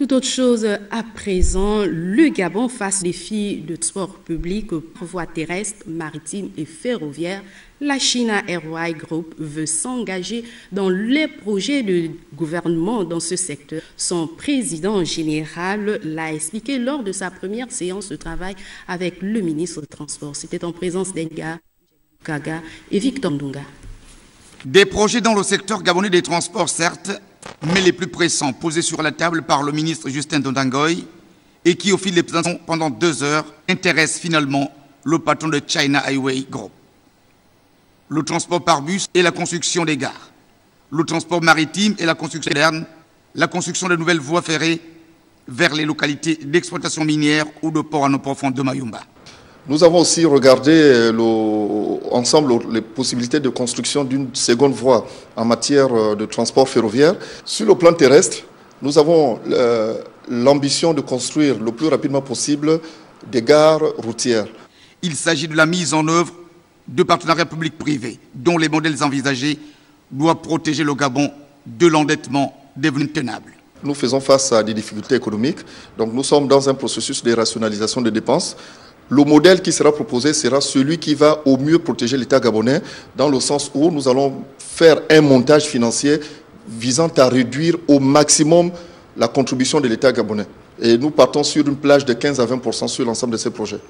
Tout autre chose à présent, le Gabon face aux défis de transport public, voies terrestres, maritimes et ferroviaires. La China Airways Group veut s'engager dans les projets de gouvernement dans ce secteur. Son président général l'a expliqué lors de sa première séance de travail avec le ministre des Transports. C'était en présence d'Edgar Kaga et Victor Ndunga. Des projets dans le secteur gabonais des transports, certes, mais les plus pressants posés sur la table par le ministre Justin Ndondangoy et qui, au fil des présentations pendant 2 heures, intéressent finalement le patron de China Airways Group. Le transport par bus et la construction des gares, le transport maritime et la construction moderne, la construction de nouvelles voies ferrées vers les localités d'exploitation minière ou de port en eau profonde de Mayumba. Nous avons aussi regardé ensemble les possibilités de construction d'une seconde voie en matière de transport ferroviaire. Sur le plan terrestre, nous avons l'ambition de construire le plus rapidement possible des gares routières. Il s'agit de la mise en œuvre de partenariats publics-privés dont les modèles envisagés doivent protéger le Gabon de l'endettement devenu tenable. Nous faisons face à des difficultés économiques, donc nous sommes dans un processus de rationalisation des dépenses. Le modèle qui sera proposé sera celui qui va au mieux protéger l'État gabonais, dans le sens où nous allons faire un montage financier visant à réduire au maximum la contribution de l'État gabonais. Et nous partons sur une plage de 15 à 20% sur l'ensemble de ces projets.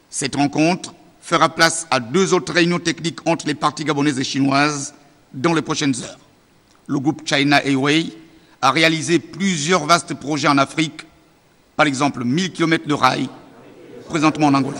Cette rencontre fera place à 2 autres réunions techniques entre les parties gabonaises et chinoises dans les prochaines heures. Le groupe China Airways a réalisé plusieurs vastes projets en Afrique, par exemple 1000 km de rails, présentement en Angola.